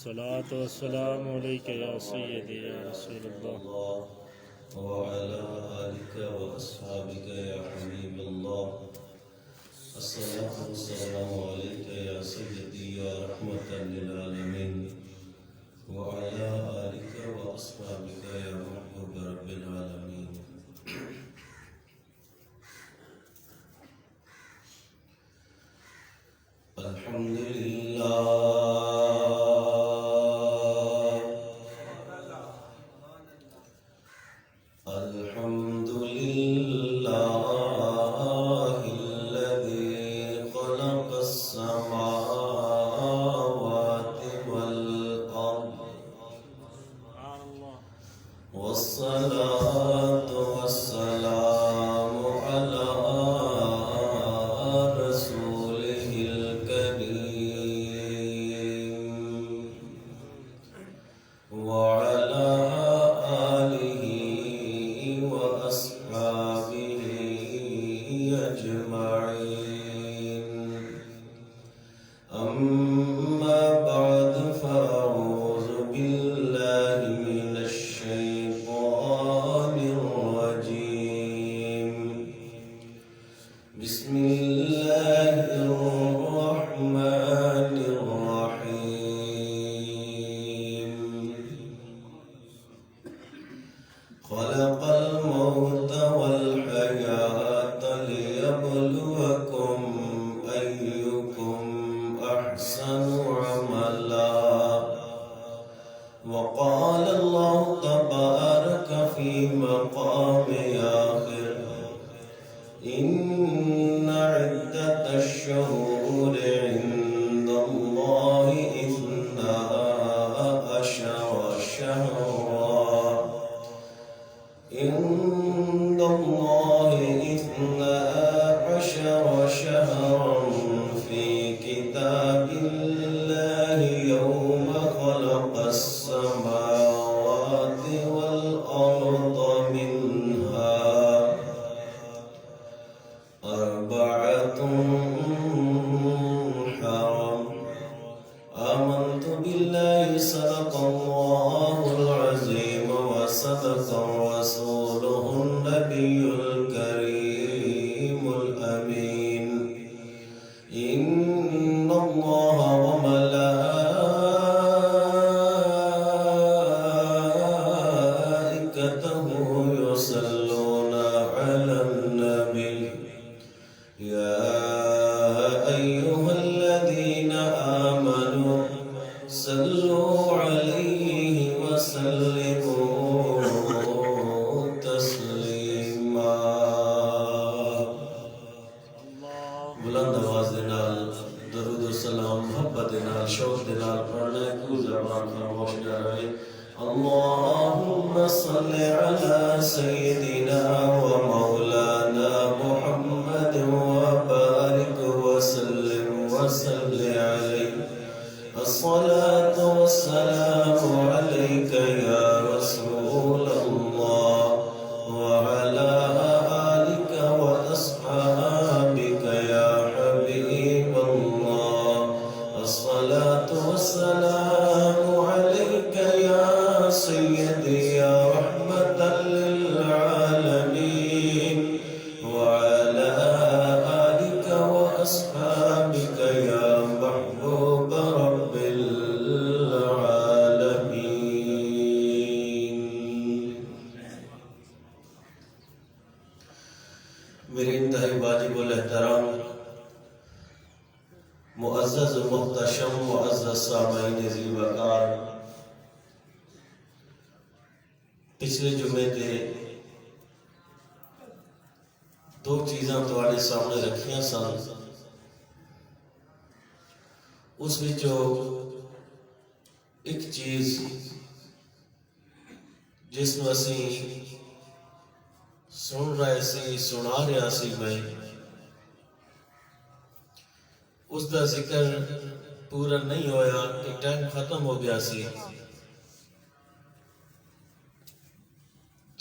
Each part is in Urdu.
الصلاة والسلام عليك يا سيدي يا رسول الله وعلى آلك وأصحابك يا حبيب الله. الصلاة والسلام عليك يا سيدي يا رحمة للعالمين وعلى آلك وأصحابك يا محبوب رب العالمين. الحمد لله الذي خلق السماوات والأرض والصلاة والسلام على رسوله الكريم وعلى آله وأصحابه أجمعين. أما بعد فأعوذ بالله من الشيطان الرجيم. بسم الله الرحمن الرحيم. خلق الموت والحياة ليبلوكم أيكم أحسن عملا. وقال الله تبارك في مقام آخر: إن عدة الشهور عند الله 12 شهرا عند الله 12 شهرا في كتاب الله يوم خلق السماوات والأرض منها 4 حرم. آمنت بالله صدق الله العظيم وصدق رسوله النبي الكريم الأمين. إن الله وملائكته يصلون على النبي. يا أيها الذين آمنوا صلوا عليه وسلموا تسلیما. بلند آواز دے نال درود و سلام محبت دے نال شوق دے نال پڑھنا ہے. کوئی زبان خاموش نہ رہے. اللهم صل على سيدنا ومولانا محمد وبارك وسلم وصل عليه. الصلاة والسلام عليك يا رسول الله وعلى آلك وأصحابك يا حبيب الله. الصلاة والسلام عليك يا سيدي يا رحمة للعالمين وعلى آلك وأصحابك يا محبوب رب العالمين. میرے انتہائی واجب الاحترام معزز محتشم معزز سامعین ذی وقار، پچھلے جمعے تے 2 چیزاں تواڈے سامنے رکھیاں سن. اس وچوں ایک چیز جس نو اسی سن رہے سی سنا رہا سی میں اس دا ذکر پورا نہیں ہویا کہ ٹائم ختم ہو گیا سی.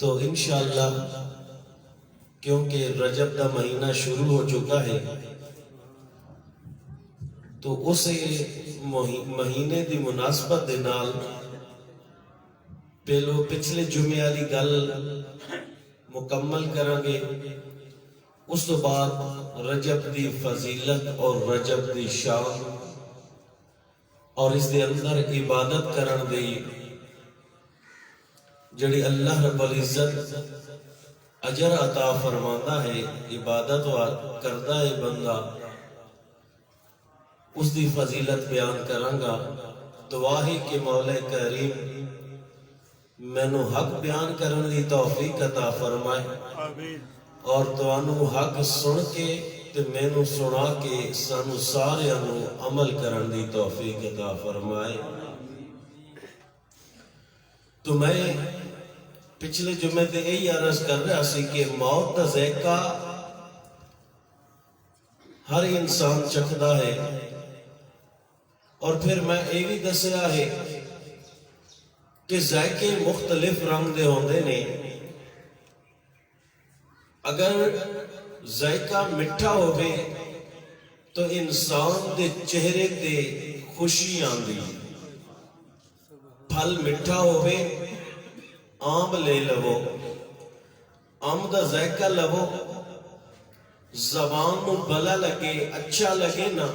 تو انشاءاللہ کیونکہ رجب کا مہینہ شروع ہو چکا ہے تو اسے مہینے دی مناسبت دے نال پہلو پچھلے جمعے والی گل مکمل کریں گے، اس تو بعد رجب دی فضیلت اور رجب دی شان اور اس دے اندر عبادت کرن دی جڑی اللہ رب العزت اجر عطا فرماندا ہے، عبادت کردا ہے بندہ، اس دی فضیلت بیان کراں گا۔ دعا ہے کہ مولا کریم مینوں حق بیان کرن دی توفیق عطا فرمائے اور تانوں حق سن کے تے مینوں سنا کے سانوں ساریاں نوں عمل کرن دی توفیق عطا فرمائے۔ تو میں پچھلے جمعے تے یہی عرض کر رہا سی کہ موت دا ذائقہ ہر انسان چکھدا ہے، اور پھر میں یہ بھی دسیا ہے کہ ذائقے مختلف رنگ دے ہوندے نے۔ اگر ذائقہ میٹھا ہوئے تو انسان دے چہرے تے خوشی آندی، پھل میٹھا ہوئے آم لے لو، آم دا ذائقہ لو، زبان نو بلا لگے اچھا لگے نا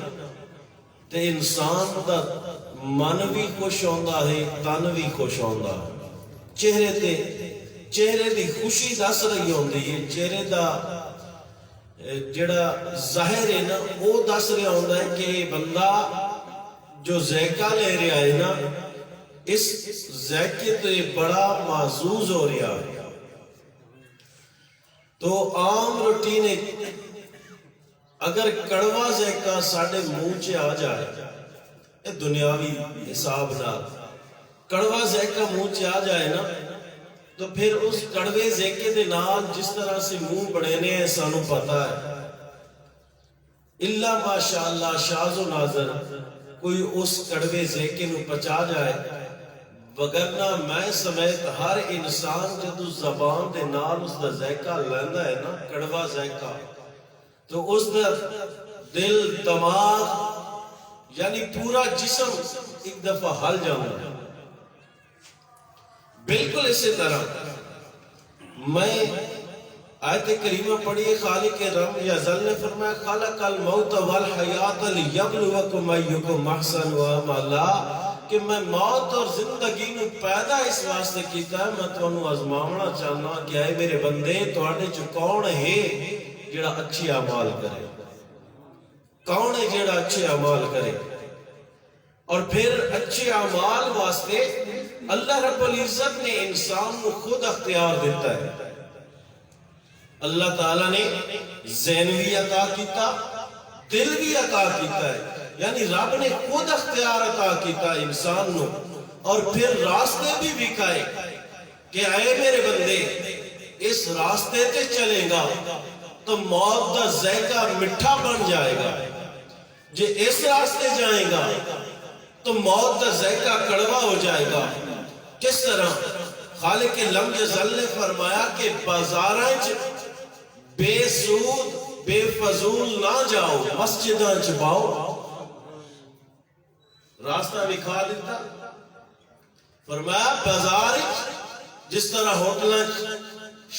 تے انسان دا من بھی خوش ہوندا ہے، تن بھی خوش ہوندا ہے، چہرے دی خوشی دس رہی ہوندی ہے، چہرے دا جڑا ظاہر ہے نا وہ دس رہا ہوندا ہے کہ بندہ جو ذائقہ لے رہا ہے نا اس ذائقے تے بڑا محظوظ ہو رہا ہے۔ تو عام روٹین اگر کڑوا ذائقہ ساڑھے منہ چ آ جائے، دنیاوی حساب نہ کڑوا ذائقہ منہ چ آ جائے نا تو پھر اس کڑوے ذائقے دے نال جس طرح سے منہ بڑھنے ہیں سانوں پتا ہے، اللہ ماشاءاللہ شاذ و ناظر کوئی اس کڑوے ذائقے نو پچا جائے، وگرنہ میں سمیت ہر انسان جدو زبان دے نال اس دا ذائقہ لیندا ہے نا کڑوا ذائقہ، تو اس دا دل دماغ یعنی پورا جسم ایک دفعہ ہل جانا ہے۔ بالکل اسی طرح میں آیت کریمہ پڑھی، خالق رب یزل نے فرمایا خلق الموت والحیات لیبلوکم ایکم احسن عملا، کہ میں موت اور زندگی نو پیدا اس واسطے کیتا ہے میں تانوں آزماونا چاہنا کہ اے میرے بندے تواڈے چ کون ہے جڑا اچھے اعمال کرے، کون ہے جڑا اچھے اعمال کرے۔ اور پھر اچھے اعمال واسطے اللہ رب العزت نے انسان کو خود اختیار دیتا ہے۔ اللہ تعالیٰ نے ذہن بھی عطا کیتا، دل بھی عطا کیتا ہے، یعنی رب نے خود اختیار عطا کیتا انسان نو، اور پھر راستے بھی دکھائے کہ اے میرے بندے اس راستے تے چلے گا تو موت دا ذائقہ میٹھا بن جائے گا، جے اس راستے جائیں گا تو موت دا ذائقہ کڑوا ہو جائے گا۔ کس طرح خالق لم یزل نے فرمایا کہ بازاراں چ بے سود بے فضول نہ جاؤ، مسجداں چ باؤ، راستہ دکھا دیتا۔ فرمایا بازار جس طرح ہوٹلاں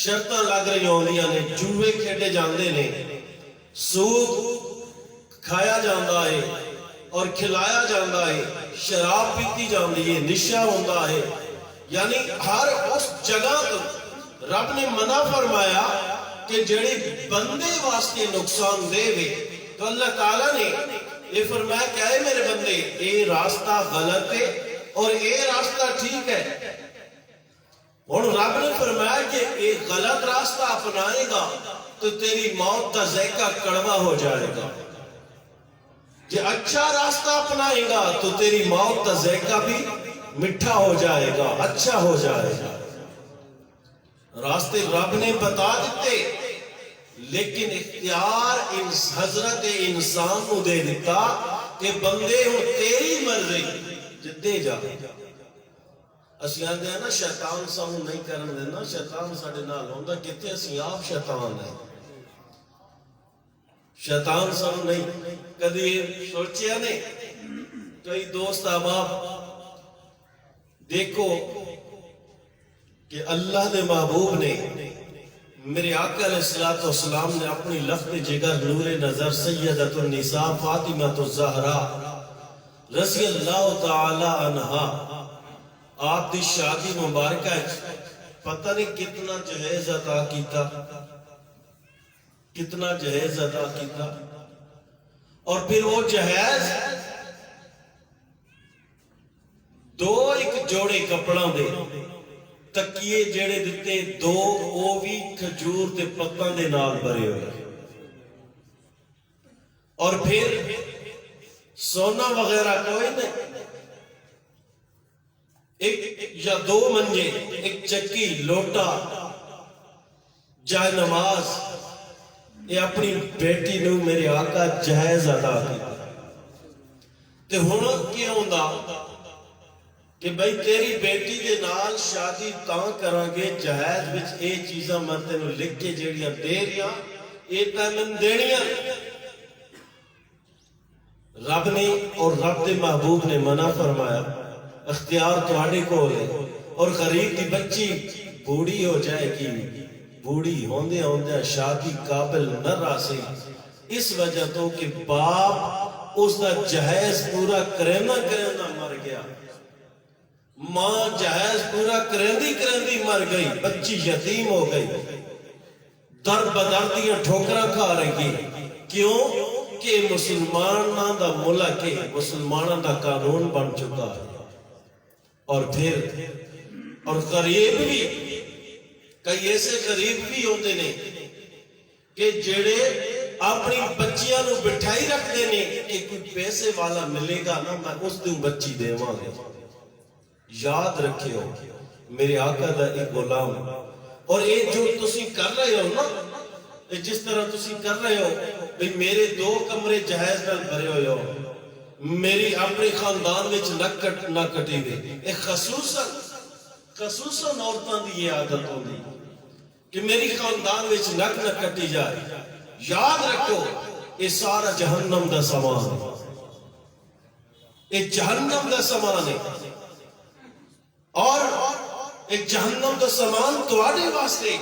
شرطاں لگ رہی ہوندیاں نے، جوے کھیڈے جاندے نے، سود کھایا جاندا ہے اور کھلایا جاندا ہے، شراب پیتی جاندی ہے، نشہ ہوندا ہے، یعنی ہر اس جگہ تو رب نے منع فرمایا کہ جڑے بندے واسطے نقصان دے وے، تو اللہ تعالیٰ نے یہ فرمایا کہ اے میرے بندے اے راستہ غلط ہے اور اے راستہ ٹھیک ہے۔ اور رب نے فرمایا کہ اے غلط راستہ اپنائے گا تو تیری موت کا ذائقہ کڑوا ہو جائے گا، جے اچھا راستہ اپنائے گا تو تیری موت کا ذائقہ بھی میٹھا ہو جائے گا، اچھا ہو جائے گا۔ راستے رب نے بتا دیتے لیکن اختیار حضرت انسان کو دے دیتا کہ بندے ہوں تیری مرضی جدے جا۔ اسی آندے ہیں نا شیطان سانو نہیں کرن دینا، شیطان ساڑے نال ہوندا کتے اسی آپ شیطان ہیں۔ شیطان سن نہیں کدی سوچیا نے کئی دوست احباب دیکھو کہ اللہ دے محبوب نے میرے آقا علیہ الصلوۃ والسلام نے اپنی لخت جگر نور نظر سیدۃ النساء فاطمہ الزہرا رضی اللہ تعالی عنہا آپ دی شادی مبارکہ پتہ نہیں کتنا جہیز عطا کیتا، کتنا جہیز عطا کیتا، اور پھر وہ جہیز دو ایک جوڑے کپڑاں دے تکیے جڑے دیتے دو وہ بھی کھجور تے پتاں دے نال بھرے ہوئے، اور پھر سونا وغیرہ کوئی نہیں، ایک یا دو منجے، ایک چکی، لوٹا، جائے نماز، یہ اپنی بیٹی نو میرے آقا جہیز عطا کیتا۔ تے ہن کیوں دا کہ بھئی تیری بیٹی دے نال شادی تاں کراں گے جہیز وچ اے چیزاں میں تینوں لکھ کے جیڑیاں دے رہیاں اے تینوں دینیاں، رب نے اور رب دے محبوب نے منع فرمایا اختیار تہاڈے کول ہے، اور غریب کی بچی بوڑھی ہو جائے گی، بوڑھی ہوندے ہوندے شادی قابل نہ راسی، اس وجہ تو کہ باپ اس دا جہیز پورا کرنا مر گیا، ماں جہیز پورا کرندی مر گئی، بچی یتیم ہو گئی، در بدر دیاں ٹھوکراں کھا رہی، کیوں کہ مسلماناں دا ملک ہے، مسلماناں دا قانون بن چکا ہے۔ اور پھر اور غریب بھی کئی ایسے غریب بھی ہوتے نے کہ جڑے اپنی بچیاں نو بٹھائی رکھتے نے کہ کوئی پیسے والا ملے گا نا میں اس دن بچی دیواں گے۔ یاد رکھے ہو میرے آقا دا ایک غلام، اور یہ جو تسی کر رہے ہو نا، جس طرح تسی کر رہے ہو کہ میرے 2 کمرے جہیز نال بھرے ہوئے ہو، میری اپنے خاندان وچ نہ کٹی دے، ایک خصوصاً عورتاں دی یہ عادت ہوندی کہ میری خاندان وچ نہ کٹی جائے۔ یاد رکھو یہ سارا جہنم دا سامان ہے، یہ جہنم دا سامان ہے، اور ایک جہنم دا سامان تواڈے واسطے،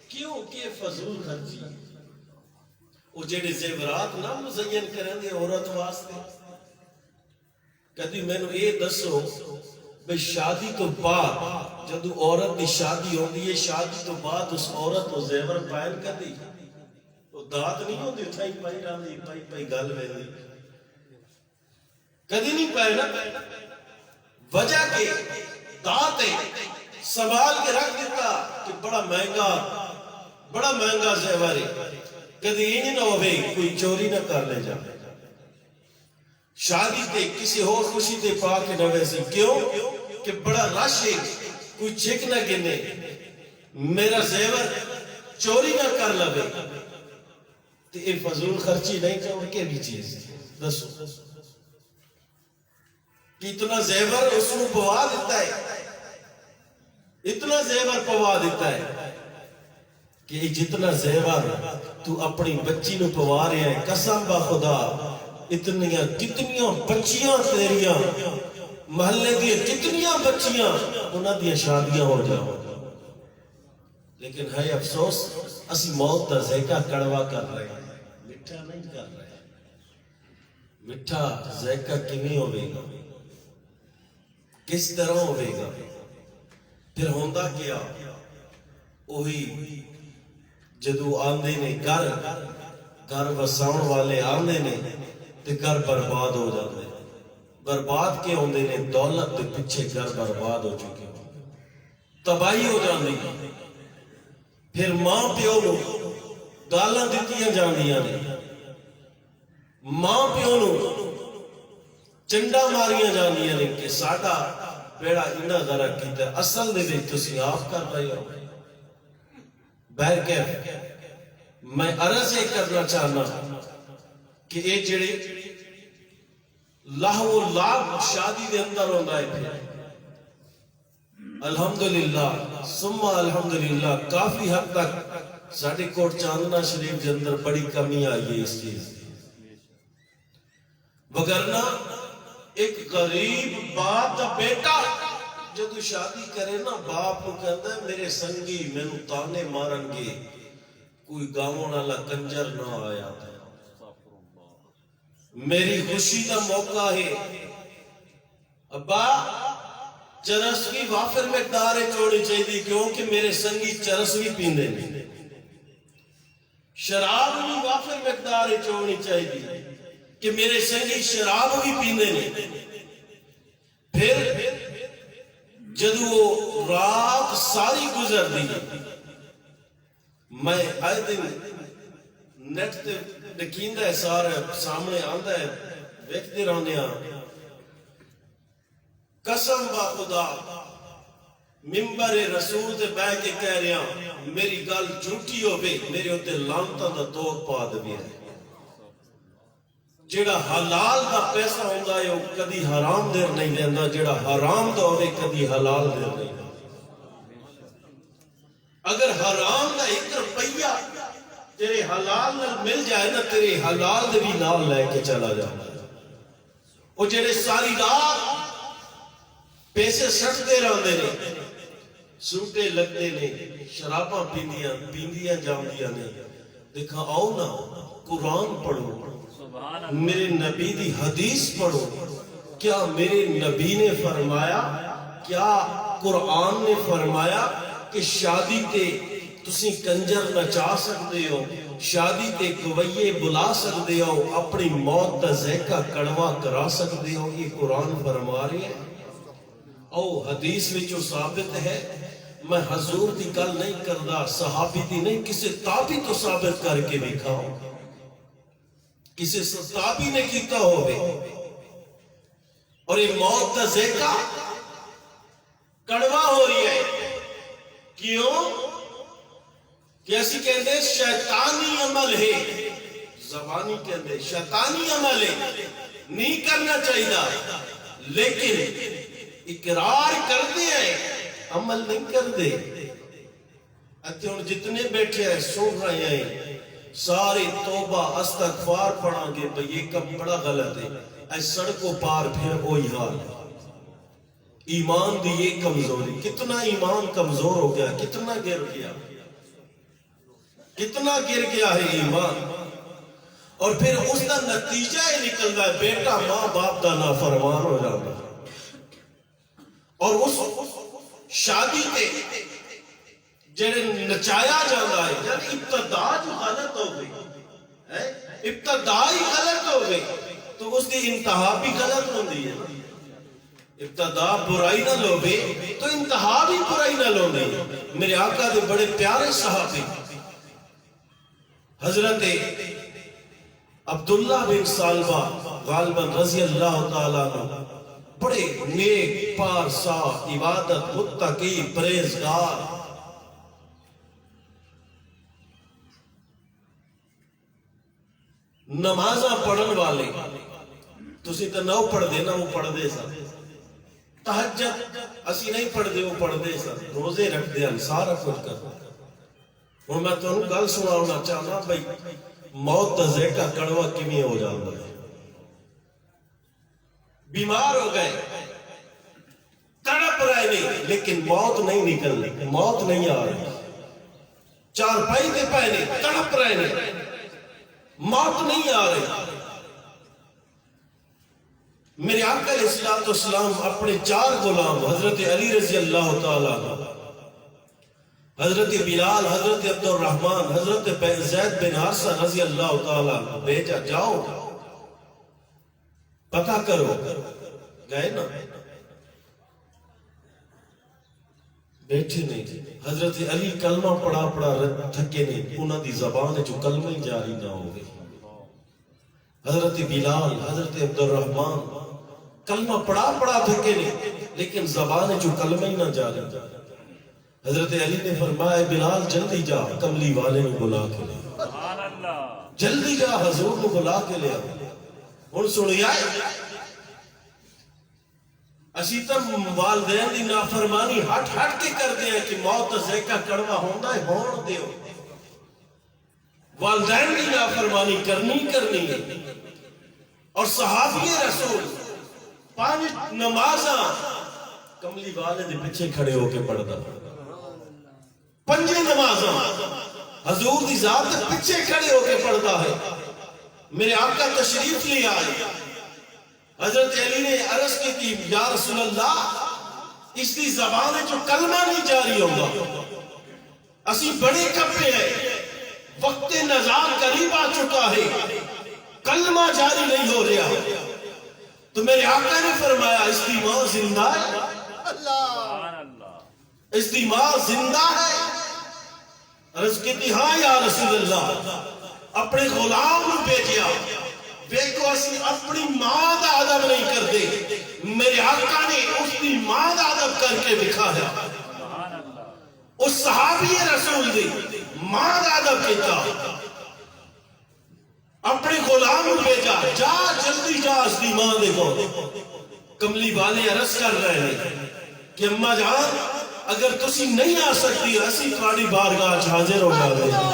کیوں کہ فضول خرچی، وہ جڑے زیورات نہ مزین کریں دے عورت واسطے۔ کدی میں نے یہ دسو بھئی شادی تو بعد جدو عورت دی شادی ہوندی ہے، شادی تو بعد اس عورت کو زیور پائن کدی وہ دات نہیں ہوندی تھائی پائی راندی پائی گل ویندی کدی نہیں پائنا، وجہ کہ دات سنبھال کے رکھ دیتا کہ بڑا مہنگا زیور ہے، کدی یہ نہ ہوئے کوئی چوری نہ کر لے جائے، شادی تے کسی اور خوشی تے پا کے نہ ویسی، کیوں کہ بڑا رش ہے، کوئی چھک نہ گنے، میرا زیور چوری نہ کر لگے، تو یہ فضول خرچی نہیں چاہو کہ بھی چیز دسو کہ اتنا زیور اس کو پوا دیتا ہے، اتنا زیور پوا دیتا ہے کہ جتنا زیور تو اپنی بچی نو پوا رہے ہیں، قسم با خدا کتنیاں بچیاں تیریاں محلے دی کتنیاں بچیاں انہاں دی شادیاں ہو جاؤ، لیکن ہے افسوس اسی موت دا ذائقہ کڑوا کر رہے ہیں، میٹھا نہیں کر رہے۔ میٹھا ذائقہ کیویں ہوے گا، کس طرح ہوے گا؟ پھر ہوندا کیا وہی جدو آندے نے گھر وساؤن والے آندے نے تے گھر برباد ہو جاتے ہیں، برباد کے ہوندے نے دولت دے پیچھے گھر برباد ہو چکے، تباہی ہو جاندی، پھر ماں پیو نو گالاں دتیاں جاندیاں نے، ماں پیو نو چنڈا ماریاں جاندیاں نے کہ ساڈا بیڑا انہاں غرق کیتا، اصل دے وچ تسی آپ کر رہے ہو۔ بہرکیف میں عرض یہ کرنا چاہنا کہ یہ جڑے لاہو لاکھ شادی دے اندر ہوندہ ہے، الحمدللہ ثم الحمدللہ کافی حد تک ساڑھے کوٹ چاندنا شریف کے اندر بڑی کمی آئی ہے اس چیز کی، وگرنہ ایک غریب باپ دا بیٹا جدو شادی کرے نا، باپ کو کہتا ہے میرے سنگی مینوں تانے مارن گے، کوئی گاؤں والا کنجر نہ آیا، میری خوشی کا موقع ہے، ابا چرس کی وافر مقدار چوڑی چاہیے کیونکہ میرے سنگی چرس بھی پیندے نہیں، شراب بھی وافر مقدار چوڑی چاہیے کہ میرے سنگی شراب بھی پیندے نہیں۔ پھر جدو رات ساری گزر دی، میں آئے دن نیٹ تے ڈکیندہ ہے، سارا سامنے آندہ ہے، ویکھتے رہنے قسم با خدا ممبر رسول تے بہ کے کہہ رہا میری گل جھوٹی ہو گئی، میرے ہوتے لانتا دا توق پا دیا ہے۔ جیڑا حلال دا پیسہ ہوندہ ہے وہ کدی حرام دیر نہیں لیندہ، جیڑا حرام دا ہوئے کدی حلال دیر نہیں لیندہ۔ اگر حرام دا ایک روپیہ تیرے حلال نہ مل جائے نا، تیرے حلال دے بھی نال لے کے چلا جائے۔ وہ جیڑے ساری رات پیسے سٹتے رہندے نے، سوٹے لگتے نے، شراباں پیندیاں جاندیاں نے، دیکھا آؤ نا قرآن پڑھو، میرے نبی دی حدیث پڑھو۔ کیا میرے نبی نے فرمایا، کیا قرآن نے فرمایا کہ شادی تے تسی کنجر نچا سکتے ہو، شادی تے گویے بلا سکتے ہو، اپنی موت دا ذائقہ کڑوا کرا سکتے ہو؟ یہ قرآن فرما رہے ہیں۔ او حدیث میں جو ثابت ہے، میں حضور دی گل نہیں کردا، صحابی دی نہیں، کسی تابی تو ثابت کر کے دکھاؤ، کسی تابی نے کیتا ہوئے۔ اور یہ موت دا ذائقہ کڑوا ہو رہی ہے، کیوں کہ ایسی کہندے شیطانی عمل ہے، زبانی کہندے شیطانی عمل ہے، نہیں کرنا چاہیے، لیکن اقرار کر دے ہیں، عمل نہیں کر دے۔ اتنے ان جتنے بیٹھے ہیں سن رہے ہیں، سارے توبہ استغفار پڑھا گے بھئی یہ کم بڑا غلط ہے، اے سڑکوں پار پھر وہی حال ہے۔ ایمان دی یہ کمزوری، کتنا ایمان کمزور ہو گیا، کتنا گر گیا، کتنا گر گیا ہے ایمان۔ اور پھر اس کا نتیجہ ہی نکل ہے بیٹا ماں باپ دا نافرمان ہو جاتا ہے۔ اور اس شادی تے جڑے نچایا جانا ہے، یعنی ابتدا جو غلط ہو گئی، ابتدا ہی غلط ہو گئی تو اس کی انتہا بھی غلط ہوندی ہے۔ ابتدا برائی نہ لوگے تو انتہا بھی برائی نہ لوگے۔ میرے آقا دے بڑے پیارے صحابی حضرت عبداللہ بن سالبہ غالباً رضی اللہ تعالیٰ عنہ، بڑے نیک پارسا عبادت متقی پرہیزگار، نمازاں پڑھن والے، تسی تو نہ پڑھ دے نہ وہ پڑھ دے سا، تہجد اسی نہیں پڑھ دے وہ پڑھ دے سا، روزے رکھ دے سارا کچھ کر دے۔ اور میں تو انہوں گل سناؤنا چاہنا بھئی موت دا ذائقہ کڑوا کمی ہو جاتا ہے۔ بیمار ہو گئے، تڑپ رہے نہیں، لیکن موت نہیں نکل رہی، موت نہیں آ رہی، چار پائی دے پائے نہیں، تڑپ رہے نہیں، موت نہیں آ رہی۔ میرے آقا علیہ السلام اپنے چار غلام حضرت علی رضی اللہ تعالیٰ، حضرت بلال، حضرت عبد الرحمن، حضرت زید بن حارثہ رضی اللہ تعالیٰ بھیجا، جاؤ پتہ کرو، گئے نا، بیٹھے نہیں۔ حضرت علی کلمہ پڑھا تھکے نہیں، انہاں دی زبان جو کلمہ ہی جاری نہ ہو گئی۔ حضرت بلال، حضرت عبد الرحمن کلمہ پڑھا تھکے نہیں، لیکن زبان جو کلمہ ہی نہ جاری۔ حضرت علی نے فرمایا بلال جلدی جا، کملی والے نے بلا کے لیا، جلدی جا حضور نے بلا کے لیا۔ ان سنیا اسی تم والدین دی نافرمانی ہٹ کے کر دیا کہ موت ذائقہ کڑوا ہوندہ ہے، ہون دیو، والدین کی نافرمانی کرنی ہے. اور صحابی رسول 5 نمازاں کملی والے دے پیچھے کھڑے ہو کے پڑھدا. 5 نمازاں حضور دی ذات دے پیچھے کھڑے ہو کے پڑھدا ہے. میرے آقا تشریف لے آئے. حضرت علی نے عرض کی کہ یا رسول اللہ اس دی زبان جو کلمہ نہیں جاری ہوگا. اسی بڑے کپے ہیں, وقت نزاع قریب آ چکا ہے, کلمہ جاری نہیں ہو رہا. تو میرے آقا نے فرمایا اس دی ماں زندہ ہے, اس دی ماں زندہ ہے. عرض کی تھی ہاں یا رسول اللہ. اپنے غلام کو بھیجیا. دیکھو اسی اپنی ماں دا ادب نہیں کرتے, میرے آقا نے اس دی ماں دا ادب کر کے دکھایا. اس صحابی رسول دی ماں دا ادب کیتا. اپنے غلام کو بھیجا, جا جلدی جا اس دی ماں دیکھو. کملی والے عرض کر رہے ہیں کہ اماں جان اگر تسی نہیں آ سکتی اسی تھوڑی بارگاہ حاضر ہو جاتے ہیں.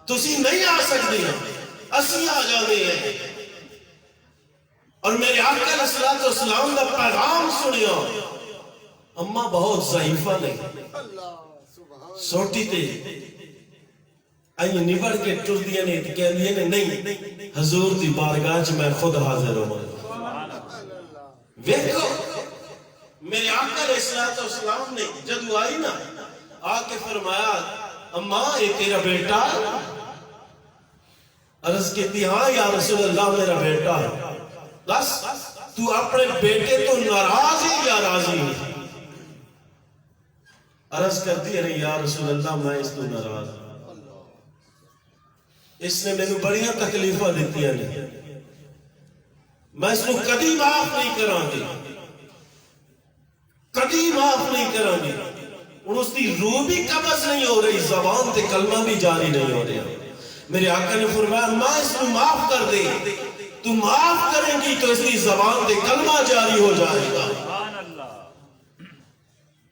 تسی نہیں آ سکتی اسی آ جاتے ہیں. اور میرے آقا علیہ الصلوۃ والسلام دا پیغام سنیا. اماں بہت ضعیفہ نہیں, سوٹی تے آئیں نبڑ کے ٹر دیا نہیں تو کہہ دیا نہیں حضور دی بارگاہ چ میں خود حاضر ہوں. ویکھو میرے آقا علیہ الصلوۃ والسلام نے جدو آئی نا آ کے فرمایا اماں یہ تیرا بیٹا. عرض کہتی ہاں یا رسول اللہ میرا بیٹا ہے. بس تو اپنے بیٹے تو ناراض ہے یا راضی ہے؟ عرض کرتی ہے یا رسول اللہ میں اس تو ناراض ہوں, اس نے میں نے بڑیاں تکلیفہ دیتی ہیں, میں اس کو کدی معاف نہیں کران گی, کدی معاف نہیں کران گی. اور اس کی روح بھی قبض نہیں ہو رہی, زبان تے کلمہ بھی جاری نہیں ہو رہا. میرے آقا نے فرمایا ماں اس کو معاف کر دے, تو معاف کریں گی تو اس کی زبان تے کلمہ جاری ہو جائے گا.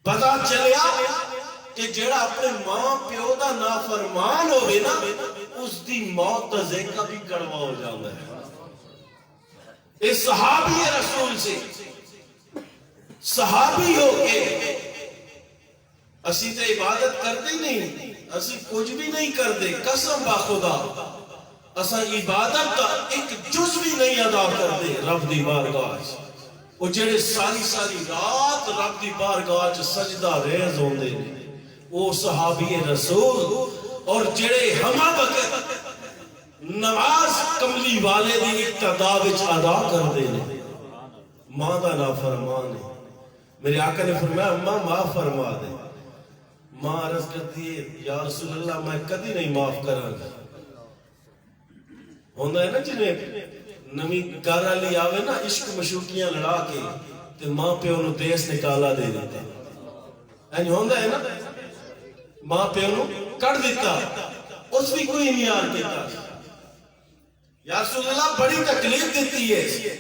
پتا چلیا کہ جڑا اپنے ماں پیو دا نافرمان ہوئے نا اس دی موت دا ذائقہ بھی کڑوا ہو جاتا ہے. اس صحابی رسول سے صحابی ہو کے اسی تے عبادت کرتے نہیں, اسی کچھ بھی نہیں کرتے. قسم با خدا اسا عبادت کا ایک جز بھی نہیں ادا کرتے رب دی بارگاہ. وہ جڑے ساری رات رب دی بارگاہ سجدہ ریز ہوندے وہ صحابی رسول. اور جڑے ہما وقت نماز کملی والے دی اقتدا وچ ادا کردے نے ماں دا نافرمان ہے. میرے آقا نے فرمایا اماں معاف فرما دے. ماں عرض کرتی ہے یا رسول اللہ میں کدی نہیں معاف کراں گا. ہوندہ ہے نا جنہیں نمی گارا لی آوے نا عشق مشوقیاں لڑا کے تے ماں پہ انہوں دیس نکالا دے دیتے ہیں. ہوندہ ہے نا ماں پہ انہوں کڑ دیتا اس بھی کوئی نہیں آر کیتا. یا رسول اللہ بڑی تکلیف دیتی ہے.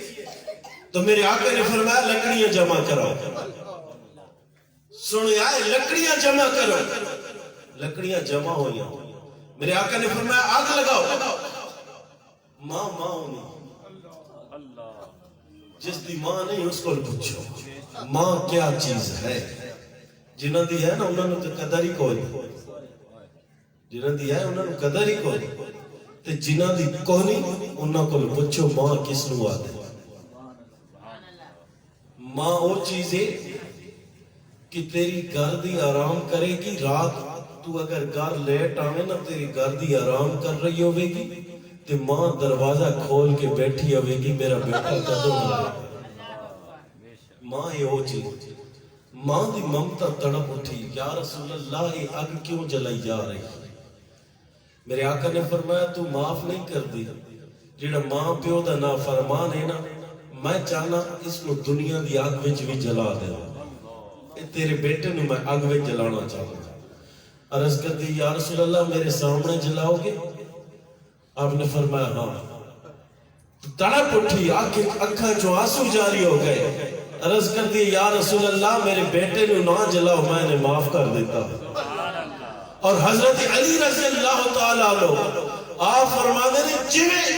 تو میرے آقا نے فرمایا لکڑیاں جمع کراؤ. سنو آئے لکڑیاں جمع کرو. لکڑیاں جمع ہوئی. میرے آقا نے فرمایا آگ لگاؤ. ماں ہونی جس دی ماں نہیں اس کو پوچھو ماں کیا چیز ہے. جنہ دی ہے نا انہوں نے قدر ہی کوئی, جنہ دی ہے انہوں نے قدر ہی کوئی. تے جنہ دی کوئی انہوں کو پوچھو ماں کس نو آدھے. ماں وہ چیز ہے کہ تیری گھر دی آرام کرے گی. رات تو اگر گھر لیٹ آوے نا تیری گھر دی آرام کر رہی ہوئے گی تے ماں دروازہ کھول کے بیٹھی ہوئے گی میرا بیٹا قدم آئے. ماں یہ ہو چیز. ماں دی ممتا تڑپ اٹھی یا رسول اللہ یہ اگ کیوں جلائی جا رہی. میرے آقا نے فرمایا تو معاف نہیں کر دی. جیڑا ماں پیو دا نافرمان ہے نا میں چاہنا اس کو دنیا دی آگ وچ بھی جلا دے. تیرے بیٹے نے میں آگ وچ جلانا چاہتا. عرض کر دی یا رسول اللہ میرے سامنے جلاؤ گے؟ آپ نے فرمایا ہاں. تڑپ اٹھی اکھاں چوں آنسو جاری ہو گئے. عرض کر دی یا رسول اللہ میرے بیٹے نے نہ جلاؤ میں نے معاف کر دیتا. اور حضرت علی رضی اللہ تعالیٰ عنہ آپ فرمانے نے جویں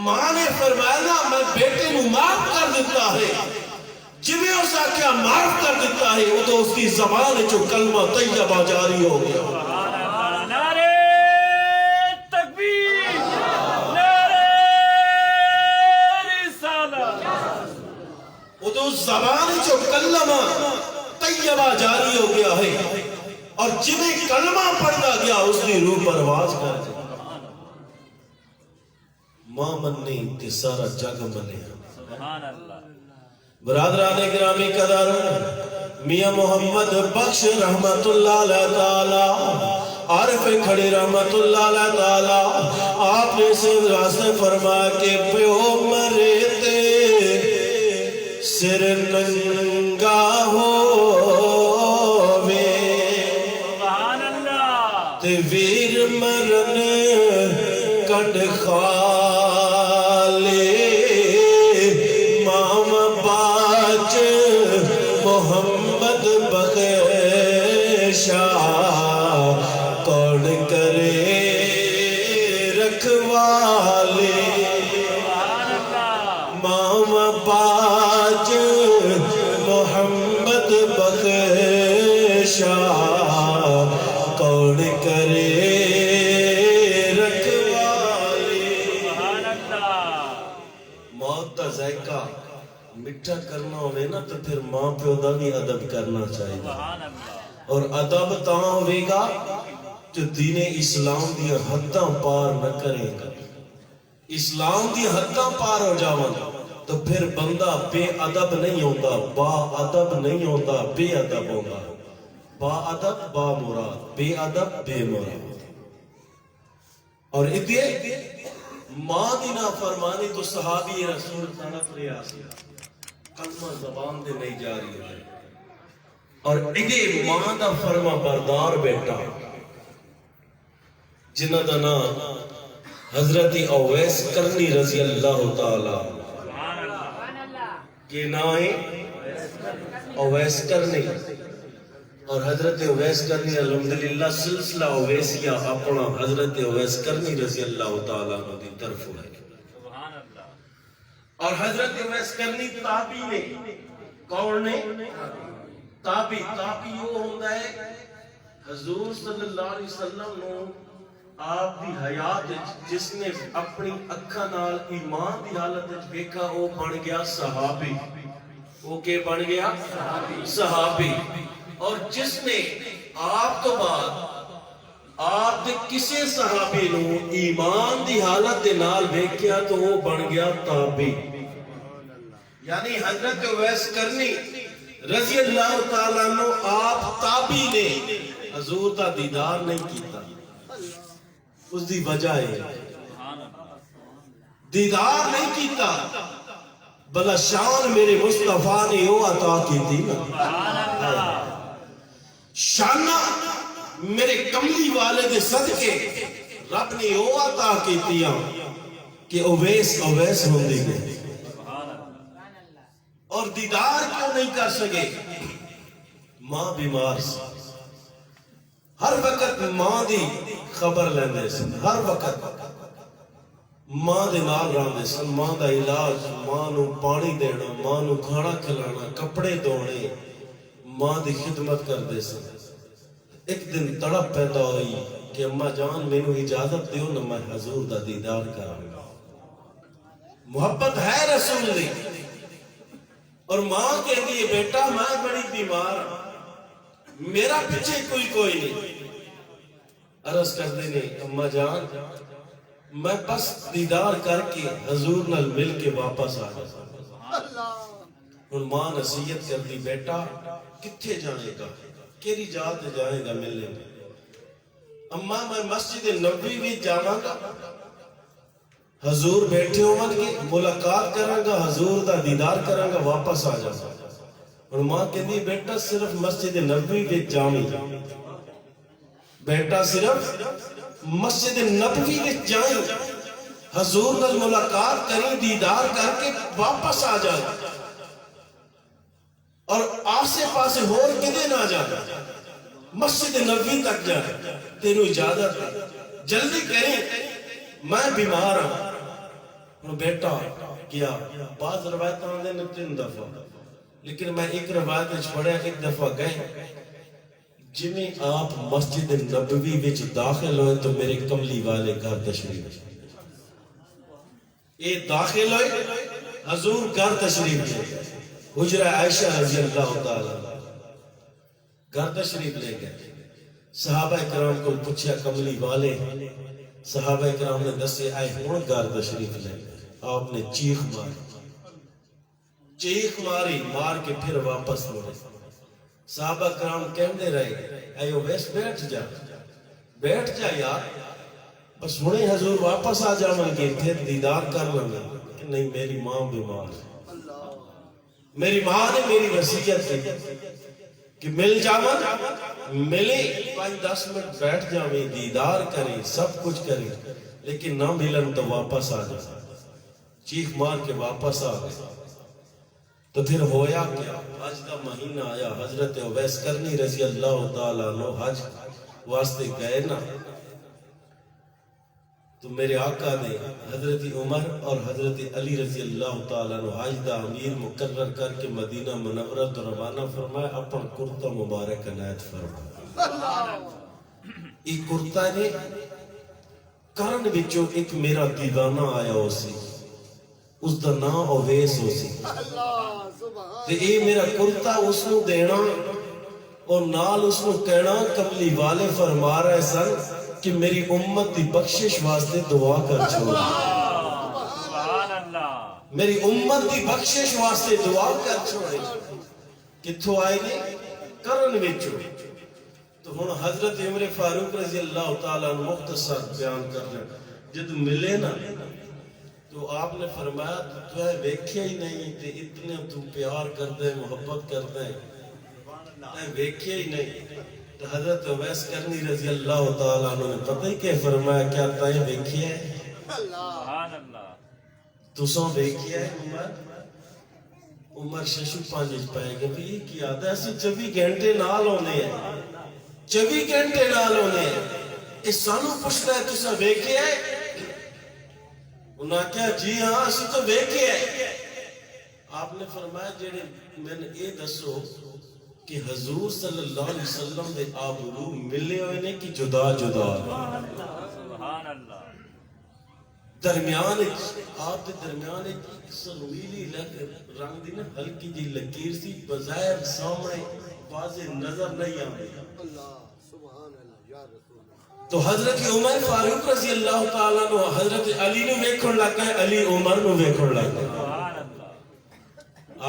ماں نے فرمایا نا میں بیٹے نو معاف کر دیتا ہے، جویں اس آکھیا معاف کر دیتا ہے، وہ تو اس کی زبان جو کلمہ طیبہ جاری ہو گیا۔ نعرہ تکبیر، نعرہ رسالت۔ وہ تو اس زبان جو کلمہ طیبہ جاری ہو گیا ہے، اور جنہیں کلمہ پڑھتا گیا اس نے روح پرواز کر دیا۔ ماں مننی تے سارا جگ منیا۔ سبحان اللہ۔ برادران گرامی قدر، میاں محمد بخش رحمت اللہ علیہ تعالی، عارف کھڑی رحمت اللہ علیہ تعالی، آپ نے سے راستے فرمایا کہ پیو مرے تے سر ننگا ہووے، سبحان اللہ۔ تے ویر مرن کنڈ خالے، مام باچ محمد بخشا، کون کرے رکھوالے، مام باچ محمد بخشا، کون کرے موت کا ذائقہ مٹھا کرنا ہوئے نا تو پھر ماں پیو دا بھی ادب کرنا چاہیے، اور ادب تاں ہوئے گا جو دین اسلام دی حداں پار نہ کرے گا۔ اسلام دی حداں پار ہو جاواں تو پھر بندہ بے ادب نہیں ہوتا، با ادب نہیں ہوتا، بے ادب ہوگا۔ با ادب با مراد، بے ادب بے مراد۔ اور ادھے ماں دی نافرمانی تو صحابی رسول طرف لے آسی، کلمہ زبان دے نہیں جاری ہے، اور ادھے ماں دا فرما بردار بیٹا جنہ دا نام حضرت اویس کرنی رضی اللہ تعالیٰ کے نام اویس کرنی، اور حضرت اویس کرنی الحمدللہ سلسلہ اویسیہ اپنا حضرت اویس کرنی رضی اللہ تعالیٰ کی طرف ہے۔ اور حضرت اویس کرنی تابی نے، کون نے؟ تابی وہ ہوندہ ہے حضور صلی اللہ علیہ وسلم نو آپ دی حیات جس نے اپنی اکھا نال ایمان دی حالت دیکھا وہ بن گیا صحابی۔ وہ کہ بن گیا صحابی۔ اور جس نے آپ تو بعد آپ دے کسے صحابی نو ایمان دی حالت دے نال دیکھیا تو وہ بن گیا تابی۔ یعنی حضرت اویس کرنی رضی اللہ تعالیٰ عنہ آپ تابی نے حضور دا دیدار نہیں کیتا، اس دی وجہ ہے دیدار نہیں کیتا، بلا شان میرے مصطفیٰ نے وہ عطا کی تھی نا، شانہ میرے کملی والے دے صدقے رب نے وہ عطا کی تھی کہ اویس ہوندے گئے، اور دیدار کیوں نہیں کر سکے؟ ماں بیمار سے، ہر وقت ماں دی خبر لیندے سن، ہر وقت ماں دے نال رہندے سن، ماں دا علاج، ماں نو پانی دینا، ماں نو کھانا کھلانا، کپڑے دھونے، ماں دی خدمت کردے سن۔ ایک دن تڑپ پیدا ہوئی کہ اماں جان میں نو اجازت دیو نا میں حضور دا دیدار کراں۔ محبت ہے رسول دی، اور ماں کہتی ہے بیٹا میں بڑی بیمار ہوں، میرا پیچھے کوئی نہیں۔ عرض کر دینے اماں جان میں بس دیدار کر کے حضور نال مل کے واپس آ جاتا۔ اور ماں نصیحت کر دی بیٹا کتھے جائے گا، کیری جات جائے گا ملنے میں؟ اماں میں مسجد نبوی بھی جاواں گا، حضور بیٹھے ہوں گے، ملاقات کروں گا، حضور دا دیدار کروں گا، واپس آ جاؤں گا۔ اور ماں کہتی بیٹا صرف مسجد نبوی بھی جاویں، بیٹا صرف مسجد نبوی بھی جائیں، حضور نال ملاقات کریں، دیدار کر کے واپس آ جائیں، اور آسے پاسے ہور کدے نہ جانا۔ مسجد نبوی تک جائیں، تینوں اجازت ہے، جلدی کریں، میں بیمار ہوں۔ بیٹا کیا بعض روایت آنے نے 3 دفعہ، لیکن میں ایک روایت پڑھیا 1 دفعہ گئے، جنہیں آپ مسجد نبوی وچ داخل ہوئے تو میرے کملی والے گھر تشریف اے داخل ہوئے، حضور گھر تشریف لے، حجرہ عائشہ رضی اللہ تعالیٰ گھر تشریف لے گئے۔ صحابہ کرام کو پوچھا کملی والے، صحابہ کرام نے دسے آئے ہون گھر تشریف لے گئے۔ آپ نے چیخ ماری، مار کے پھر واپس موڑے۔ صحابہ کرام کہنے رہے اے اویس بیٹھ جا یار، بس ہونے حضور واپس آ جاؤں گے پھر دیدار کر لوں گے۔ کہ نہیں، میری ماں بیمار ہے، میری ماں نے میری وصیت کی کہ مل جاؤں، ملے 5-10 منٹ بیٹھ جاؤں، دیدار کریں، سب کچھ کریں، لیکن نہ ملن تو واپس آ جائیں۔ چیخ مار کے واپس آ گئے۔ تو پھر ہویا کیا، حج کا مہینہ آیا، حضرت اویس کرنی رضی اللہ تعالیٰ عنہ حج واسطے گئے نا، تو میرے آقا نے حضرت عمر اور حضرت علی رضی اللہ تعالیٰ عنہ حج دا امیر مقرر کر کے مدینہ منورہ تو روانہ فرمایا، اپن کرتا مبارک عنایت فرمایا۔ ایک کرتا نے کرن بچوں ایک میرا دیوانہ آیا ہو سی، اس دا نام اویس ہو سی، تے اے میرا کرتا اس نو دینا اور نال اس نو کہنا کملی والے فرما رہے سن کہ میری امت دی بخشش واسطے دعا کر چھوڑ، میری امت دی بخشش واسطے دعا کر چھوڑے۔ کتھوں آئے گے؟ کرن وچوں۔ تو ہن حضرت عمر فاروق رضی اللہ تعالیٰ عنہ مختصر بیان کر رہے ہیں، جد ملے نا تو آپ نے فرمایا تو ہے ویکھیا ہی نہیں تے اتنے تو پیار کر دے، محبت کر دے، ویکھیا ہی نہیں۔ تو حضرت اویس کرنی رضی اللہ تعالیٰ عنہ نے پتہ ہی کہ فرمایا کیا تائیں ویکھیا ہے؟ تساں ویکھیا ہے؟ عمر ششو 5 پائے گا بھی یہ کیا تھا، ایسی 24 گھنٹے نال ہونے ہیں، 24 گھنٹے نال ہونے ہیں، اس سانو پوچھتا ہے تساں ویکھیا ہے؟ انہاں کہا جی ہاں اسی تو ویکھیا ہے۔ آپ نے فرمایا جڑے میں نے یہ دسو کہ حضور صلی اللہ علیہ وسلم دے آبرو ملے ہوئے نے کہ جدا جدا، سبحان اللہ، درمیان آپ دے درمیان ایک سنویلی رنگ دی نا ہلکی جی لکیر سی، بظاہر سامنے واضح نظر نہیں آئی۔ تو حضرت عمر فاروق رضی اللہ تعالیٰ عنہ حضرت علی نو ویکھن لگ گئے، علی عمر نو ویکھن لگ گئے۔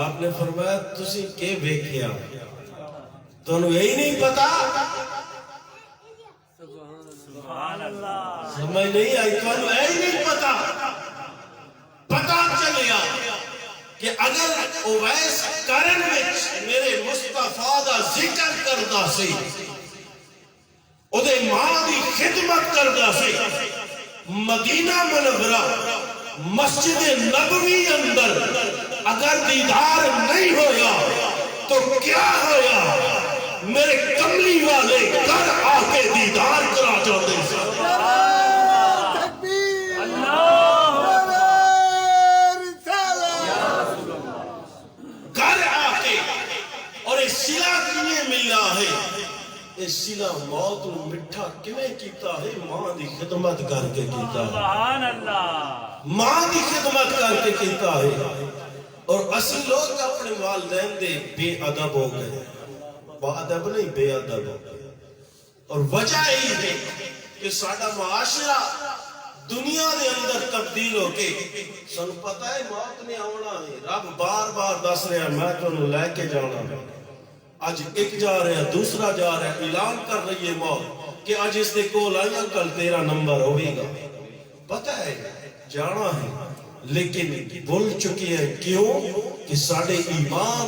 آپ نے فرمایا تسی کے ویکھیا؟ تو انہوں یہی نہیں پتا، سبحان اللہ، سمجھ نہیں آئی، تو انہوں یہی نہیں پتا۔ پتا چلیا کہ اگر اویس کرن وچ میرے مصطفیٰ دا ذکر کردا سی، اودے ماں دی خدمت کردا سی، مدینہ منورہ مسجد نبوی اندر اگر دیدار نہیں ہویا تو کیا ہویا؟ میرے کملی والے گھر آ کے دیدار کرا جاتے ہیں۔ گھر آ کے، اور اس صلہ کیے ملنا ہے، اس صلہ موت نو مٹھا کیویں کیتا ہے؟ ماں دی خدمت کر کے کیتا ہے، سبحان اللہ، ماں دی خدمت کر کے کیتا ہے۔ اور اسی لوگ اپنے والدین دے بے ادب ہو گئے، با ادب نہیں بے ادب ہو گئے، اور وجہ یہی ہے کہ ساڈا معاشرہ دنیا دے اندر تبدیل ہو کے سن پتہ ہے موت نے آنا ہے، رب بار بار دس رہا میں تمہیں لے کے جانا ہے، آج ایک جا رہا ہے دوسرا جا رہا ہے، اعلان کر رہی ہے موت کہ آج اس دے کول آیا کل تیرا نمبر ہوئے گا، پتہ ہے جانا ہے، لیکن بھول چکی ہے۔ کیوں؟ کہ ساڑھے ایمان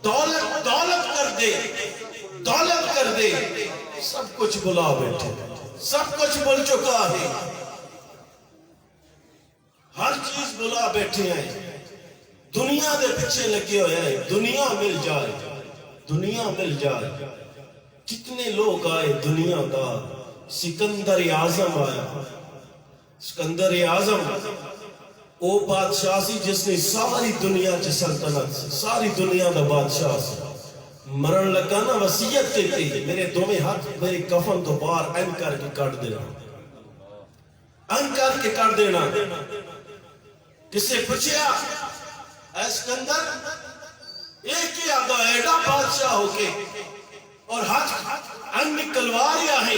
دولت کر دے، دولت کر دے، سب کچھ بلا بیٹھے، سب کچھ بھول چکا ہے، ہر چیز بلا بیٹھے ہیں، دنیا دے پیچھے لگے ہوئے ہیں، دنیا مل جائے، دنیا مل جائے، کتنے لوگ آئے دنیا دار. سکندر اعظم آیا. سکندر اعظم وہ بادشاہ سی جس نے ساری دنیا کی سلطنت سی, ساری دنیا دا بادشاہ سی. مرن لگا نا وصیت دیتی, میرے دوویں ہاتھ میری کفن تو باہر این کر کے کٹ دینا, این کر کے کٹ دینا. کسے پوچھیا اے سکندر ایک ہی آگا ایڈا بادشاہ ہو کے اور ہاتھ این نکلوا رہا ہے.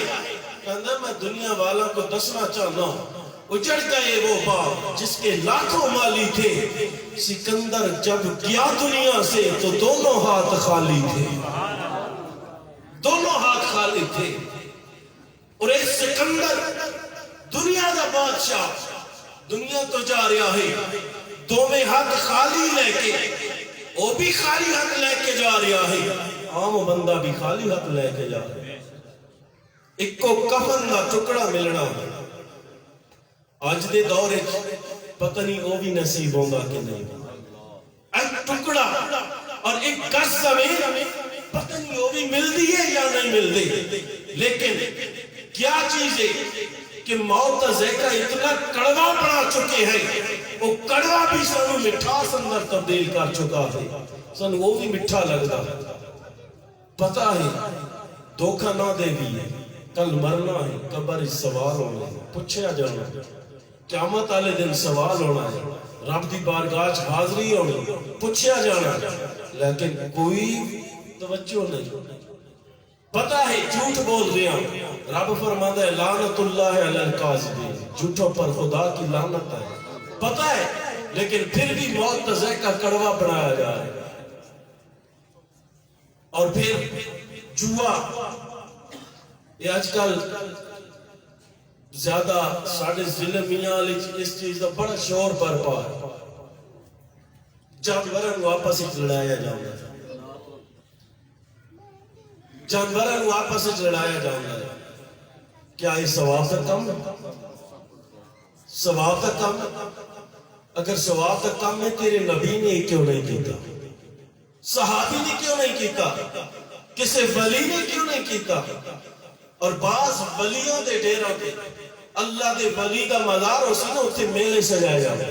کہندہ میں دنیا والا کو دسنا چاہنا ہوں اجڑ گئے وہ باغ جس کے لاکھوں مالی تھے. سکندر جب گیا دنیا سے تو دونوں ہاتھ خالی تھے, دونوں ہاتھ خالی تھے. اور ایک سکندر دنیا دا بادشاہ دنیا تو جا رہا ہے, دوویں ہاتھ خالی لے کے, وہ بھی خالی ہاتھ لے کے جا رہا ہے, عام بندہ بھی خالی ہاتھ لے کے جا رہا ہے. ایک کو کفن دا ٹکڑا ملنا ہے. آج دے دور پتہ نہیں وہ بھی نصیب ہوگا کہ نہیں. ایک ٹکڑا اور ایک گز زمین پتہ نہیں وہ بھی ملتی ہے یا نہیں ملتی. لیکن کیا چیز ہے کہ موت ذائقہ اتنا کڑوا بنا چکے ہیں, وہ کڑوا بھی سنو مٹھاس اندر تبدیل کر چکا ہے. سن وہ بھی مٹھا لگتا ہے. پتہ ہے دھوکہ نہ دے بھی, کل مرنا ہے, قبر سوال ہونا ہے, پوچھا جانا, قیامت والے دن سوال ہونا ہے, رب دی بارگاہ حاضری ہونی, پوچھا جانا. لیکن کوئی توجہ نہیں. پتہ ہے جھوٹ بول رہے ہیں. رب فرماتا ہے لعنت اللہ علی الکاذبین, جھوٹوں پر خدا کی لعنت ہے. پتہ ہے لیکن پھر بھی موت کا ذائقہ کڑوا بنایا جا رہا ہے. اور پھر جوا, یہ آج کل زیادہ ساڑھے ضلع میاں اس چیز کا بڑا شور برپا ہے. جانوروں واپس لڑایا جاؤں گا, جانوروں واپس لڑایا جاؤں گا. کیا یہ ثواب کا کم ہے؟ ثواب کا کم ہے؟ اگر ثواب کا کم ہے تیرے نبی نے کیوں نہیں کیتا, صحابی نے کیوں نہیں کیتا, کسی ولی نے کیوں نہیں کیتا. اور بعض ولیوں دے ڈیروں کے اللہ دے ولی دا مزار ہو سی نا, اتھے میلے سجائے جاتے,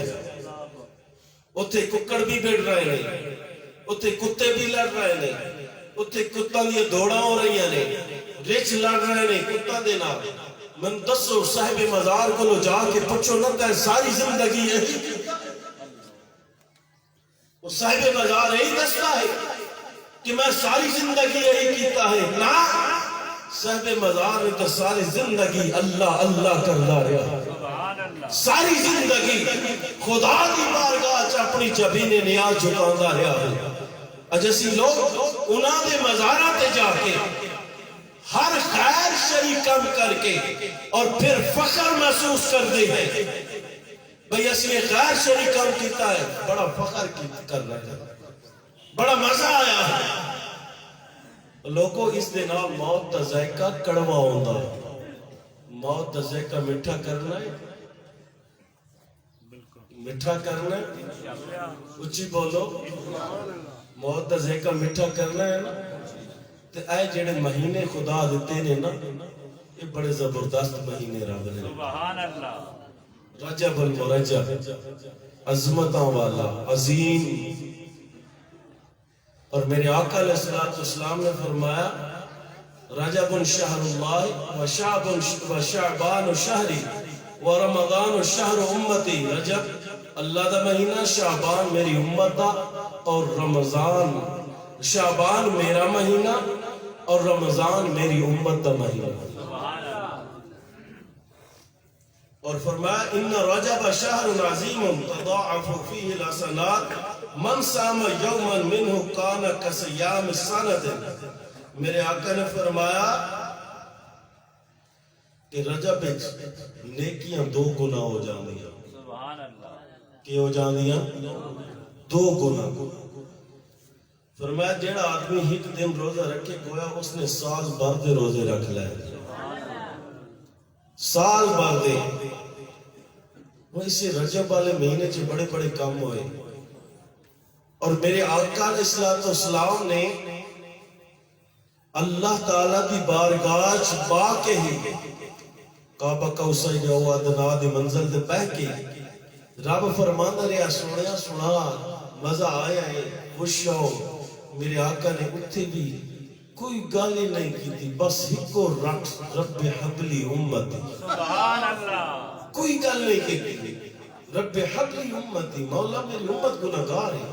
اتھے ککڑ بھی بیٹھ رہے ہیں, اتھے کتے بھی لڑ رہے ہیں, اتھے کتاں دی دوڑاں ہو رہی ہیں, رچ لڑ رہے ہیں کتاں دے نام. من دسو صاحب مزار کو لو جا کے پچھو نہ کہ ساری زندگی یہی کیتا. وہ صاحب مزار یہی دستا ہے کہ میں ساری زندگی یہی کیتا ہے. نا, صاحب مزار نے تو ساری زندگی اللہ اللہ کرنا رہا, ساری زندگی خدا کی بارگاہ اپنی جبین نیاز جھکاندہ رہا ہے. اجسی لوگ انہاں دے مزاراں تے جا کے ہر خیر شری کم کر کے اور پھر فخر محسوس کر دے ہیں بھئی اس نے خیر شری کم کیتا ہے, بڑا فخر کر رہا ہے, بڑا مزہ آیا ہے. لوگوں اس دے نام موت دا ذائقہ کڑوا ہوندا ہے. موت دا ذائقہ میٹھا کرنا ہے, میٹھا کرنا ہے, اچھی بولو, موت دا ذائقہ میٹھا کرنا ہے نا. تے اے جڑے مہینے خدا دیتے نے نا, یہ بڑے زبردست مہینے رب نے. سبحان اللہ. رجب المرجب, عظمتوں والا, عظیم. اور میرے آقا علیہ السلام نے فرمایا رجب شہر اللہ و شعبان شہری و رمضان شہر امتی. رجب اللہ دا مہینہ, شعبان میری امت دا, اور رمضان, شعبان میرا مہینہ اور رمضان میری امت دا مہینہ. اور فرمایا ان رجب شہر عظیم تضاعف فیہ الحسنات من صام یوما منہ کان کصیام سنۃ. میرے آقا نے فرمایا کہ رجب نیکیاں دو گنا ہو جاندیاں. سبحان اللہ. کہ ہو جاندیاں دو گنا. فرمایا جیڑا آدمی ایک دن روزہ رکھے گویا اس نے سال بھر دے روزے رکھ لائے, سال بھر دے. وہ اسے رجب والے مہینے چ بڑے بڑے کام ہوئے. اور میرے آقا علیہ السلام نے اللہ تعالیٰ دی بارگاہ با کے ہی کعبہ قوسین او ادنا دی منزل تے بہ کے رب فرماندا رہیا سنیا سنا مزہ آیا ہے خوش ہو. میرے آقا نے اتھے بھی کوئی گالی نہیں کی تھی, بس ہکو رٹ رب حبلی امتی, سبحان اللہ, کوئی گل نہیں کی تھی. رب حبلی امتی, مولا میری امت گناہگار ہے,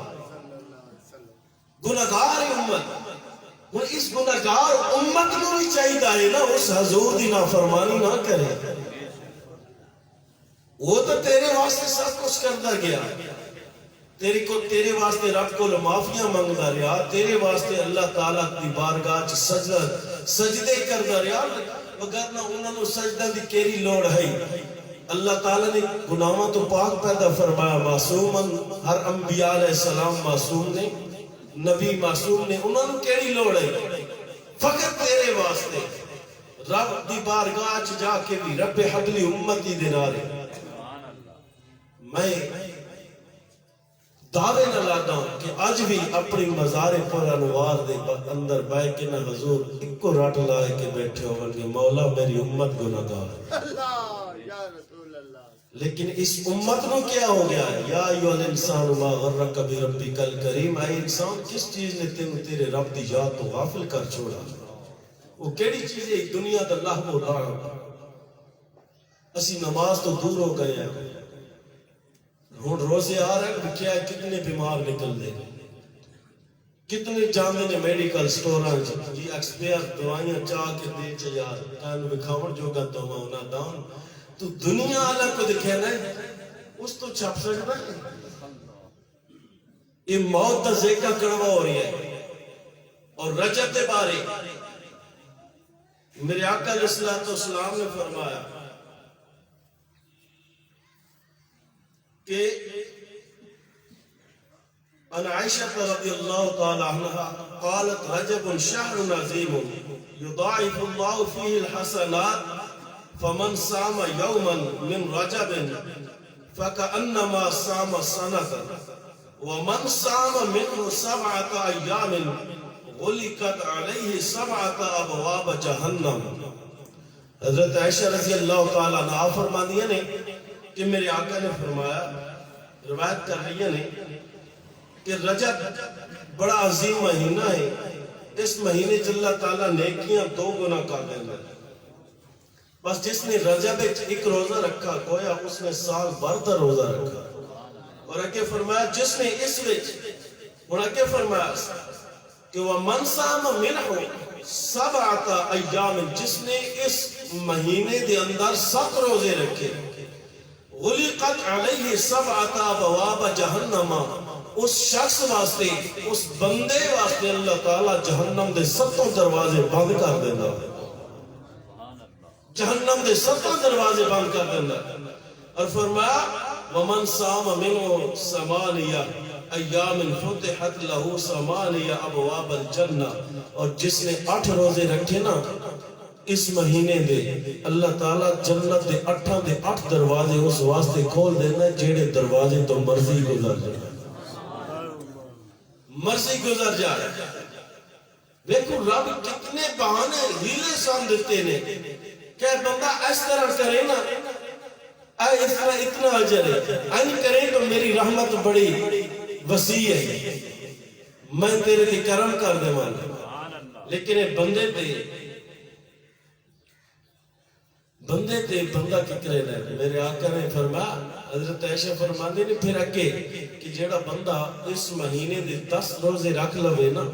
گناہگار ہے امت. وہ اس گناہگار امت کو بھی چاہیے نا اس حضور دی نافرمانی نہ کرے. وہ تو تیرے واسطے سب کچھ کرتا گیا, تیرے واسطے رب کو معافیاں منگدا رہا, تیرے واسطے اللہ تعالیٰ کی بارگاہ سجدے کردا رہا, وگرنہ انہوں نے سجدہ دی کیری لوڑ ہے. اللہ تعالیٰ نے گناہوں تو پاک پیدا فرمایا, معصومن ہر انبیاء علیہ السلام معصوم نے, نبی معصوم نے, انہوں نے کیری لوڑ ہے فقط تیرے واسطے رب دی بارگاہ جا کے بھی رب حبلی امتی دے نعرے. میں دعوے نہ لاتا ہوں کہ آج بھی اپنی مزار پر انوار دے اندر بے کے نہ حضور ایک کو رٹ لائے کے بیٹھے ہو کہ مولا میری امت گناہگار اللہ یا رسول اللہ. لیکن اس امت میں کیا ہو گیا ہے, یا ایھا الانسان ما غرک بربک الکریم, اے انسان کس چیز نے تیرے رب دی یاد تو غافل کر چھوڑا. وہ کیڑی چیز ہے دنیا دا لہو و لعب. اسی نماز تو دور ہو گئے ہیں, ہوں روزے آ رہے ہیں, کیا کتنے بیمار نکل دے, کتنے جاندے نے میڈیکل سٹوراں جی ایکسپائر دوائیاں چاہ کے دے چ یار کان وکھاون جو گا تو ہونا دان تو دنیا والا کو دکھے نا اس تو چھپ سکتا ہے. یہ موت دا ذکر کڑوا ہو رہی ہے. اور رجب دے بارے میرے آقا علیہ الصلوۃ والسلام نے فرمایا کہ ان عائشہ رضی اللہ تعالی عنہ قالت رجب شهر عظیم یضاعف اللہ فیہ الحسنات فمن صام یوما من رجب فکأنما صام سنة ومن صام منه 7 ایام غلقت علیہ 7 ابواب جہنم. حضرت عائشہ رضی اللہ تعالی عنہ فرماتی ہیں کہ میرے آقا نے فرمایا, روایت کر رہی ہیں کہ رجب بڑا عظیم مہینہ ہے, اس مہینے اللہ تعالیٰ نیکیاں 2 گنا کر دینا. بس جس نے رجب ایک روزہ رکھا گویا اس نے سال بھر کا روزہ رکھا. اور اگے فرمایا جس نے اس وچ اور اگے فرمایا کہ وَمَنْ صَامَ مِنْهُ 7 ایام, جس نے اس مہینے دے اندر 7 روزے رکھے, غلقت علیہ 7 ابواب جہنم, اس شخص واسطے اس بندے واسطے اللہ تعالیٰ جہنم دے 7 دروازے بند کر دینا, جہنم دے 7 دروازے بند کر دینا. اور فرمایا ومن صام منه 8 ایام فتحت له 8 ابواب الجنہ, اور جس نے 8 روزے رکھے نا اس مہینے دے اللہ تعالیٰ جنت دے 8 دروازے اس واسطے کھول دینا جیڑے دروازے تو مرضی گزر جائے, مرضی گزر جائے. دیکھو رب کتنے بہانے ہیلے سان دیتے نے کہ بندہ اس طرح کرے نا اس طرح اتنا اجر ہے, ان کرے تو میری رحمت بڑی وسیع ہے, میں تیرے کی کرم کر دے مانا. لیکن بندے تے بندہ کی کرے رہے. میرے آقا نے فرمایا, حضرت عائشہ فرماندے نے پھر اگے کہ جیڑا بندہ اس مہینے دے 10 روزے رکھ لوے نا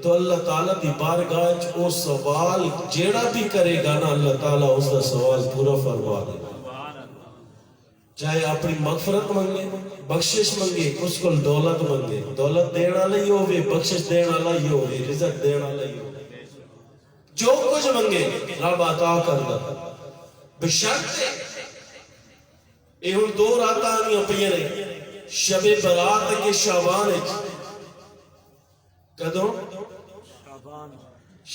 تو اللہ تعالیٰ دی بارگاہ او سوال جیڑا بھی کرے گا نا اللہ تعالیٰ اس کا سوال پورا فرما دے گا. چاہے اپنی مغفرت منگے, بخشش منگے, اس کو دولت منگے, دولت دینا لئی ہوئے, بخشش دینا لئی ہوئے, رزق دینا لئی ہوئے, جو کچھ منگے رب عطا کر دا. بشرط یہ ہوں 2 راتاں آنیاں پئیاں نے شب برات کے شعبان کدوں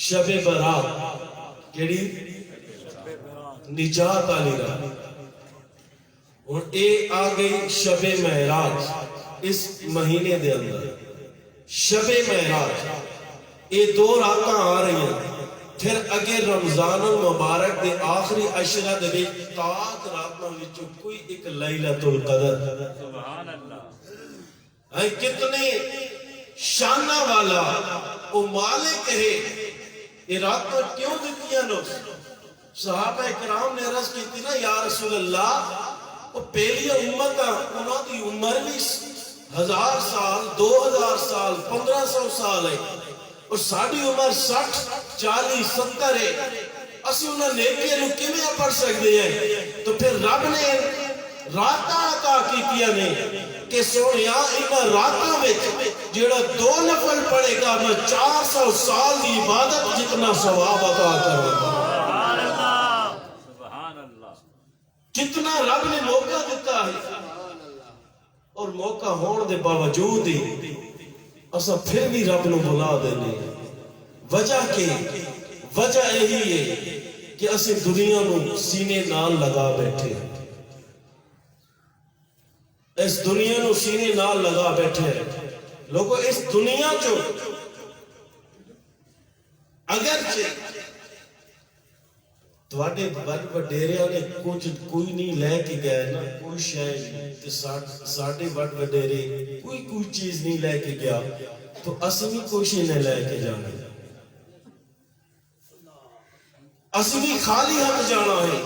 شب برات کیڑی نجات آلی رات. اور اے آگئی شب معراج اس مہینے دے اندر, شب معراج یہ 2 راتاں آ رہی ہیں. پھر اگے رمضان المبارک دے آخری عشرہ دے وچ تاک راتاں وچوں کوئی ایک لیلۃ القدر سبحان اللہ کتنے شانہ والا او مالک ہے یہ راتاں کیوں دتیاں نو صحابہ کرام نے عرض کی تھی نا یا رسول اللہ وہ پہلی امت انہوں دی عمر بھی 1000 سال 2000 سال 1500 سال ہے اور ساڑھی عمر 60 40 70 ہے اسی انہوں نے نیکیاں نو کیویں پڑھ سکتے ہیں تو پھر رب نے راتاں عطا کیتیاں نے کہ سونیا انہاں راتاں وچ جیڑا 2 نفل پڑھے گا میں 400 سال دی عبادت جتنا ثواب عطا کروں گا جتنا رب نے موقع دیتا ہے اور موقع ہون دے باوجود ہی اسا پھر بھی رب نو بلا دینے وجہ کے وجہ یہی ہے کہ اسے دنیا نو سینے نال لگا بیٹھے اس دنیا نو سینے نال لگا بیٹھے لوگوں اس دنیا جو اگرچہ تواڈے وڈیریاں نے کچھ کوئی نہیں لے کے گئے نا کوئی شے نہیں تے ساڈے وڈیرے کوئی چیز نہیں لے کے گیا تو اسی بھی کچھ نہیں لے کے جانا اسی بھی خالی ہاتھ جانا ہے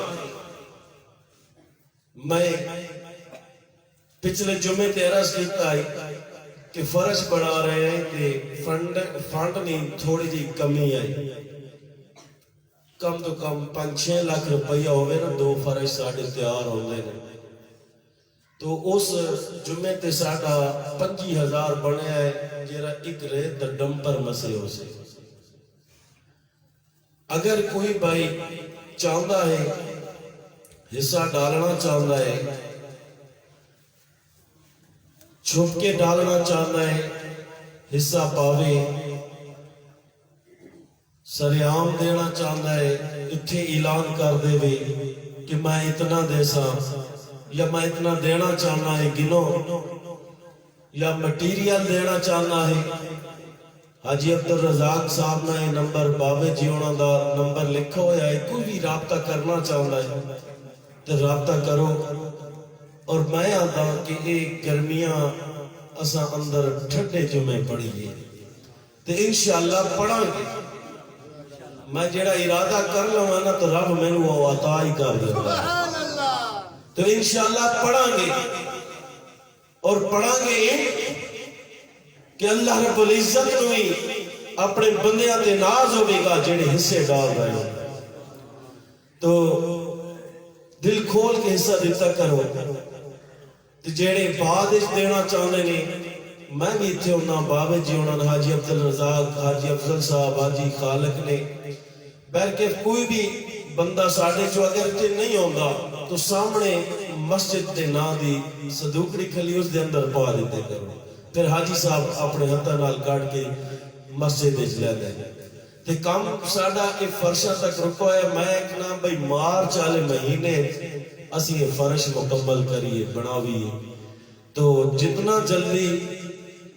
میں پچھلے جمعے تے عرض کیتا ہے کہ فرش بڑھا رہے ہیں کہ فنڈ نہیں تھوڑی جی کمی آئی کم تو کم 5-6 لاکھ روپیہ ہوئے نا 2 فرش ساڑھے تیار ہوئے نا تو اس جمعے تے ساڑھا 25,000 بنے ہے جیرا ایک ریت در ڈمپر مسئلے ہو سے اگر کوئی بھائی چاہتا ہے حصہ ڈالنا چاہتا ہے چھپ کے ڈالنا چاہتا ہے حصہ پاوے سریعام دینا چاہتا ہے اتھے اعلان کر دے وے کہ میں اتنا دے سا یا میں اتنا دینا چاہنا ہے گنو یا مٹیریل دینا چاہنا ہے حاجی عبدالرزاق صاحب نے نمبر بابے جیونا دا نمبر لکھا ہویا ہے کوئی بھی رابطہ کرنا چاہتا ہے تو رابطہ کرو اور میں آتا کہ ایک گرمیاں اسا اندر ٹھڈے جمعے پڑھی ہے تو انشاءاللہ پڑھا گے میں جڑا ارادہ کر لوں نا تو رب میں وہ عطا ہی کر دیتا ہے تو انشاءاللہ پڑھا گے اور پڑھا گے کہ اللہ رب العزت کو ہی اپنے بندیاں تے ناز ہوئے گا جڑے حصے ڈال رہے ہو تو دل کھول کے حصہ دیتا کرو تو جڑے بعد اس دینا چاہنے نے میں بھی تھے انہاں بابے جی انہاں حاجی عبدالرزاق حاجی افضل صاحب حاجی خالق نے بلکہ کوئی بھی بندہ ساڑھے جو اگر تے نہیں ہوگا تو سامنے مسجد دے نا دی صدوقڑی کھلی اس دے اندر پا دیتے کرو پھر حاجی صاحب اپنے ہتھا نال کاٹ کے مسجد دے جلے دیں تے کام ساڑھا ایک فرشہ تک رکھو ہے میں ایک نام بھئی مارچ والے مہینے اسی یہ فرش مکمل کریے بناویے تو جتنا جلدی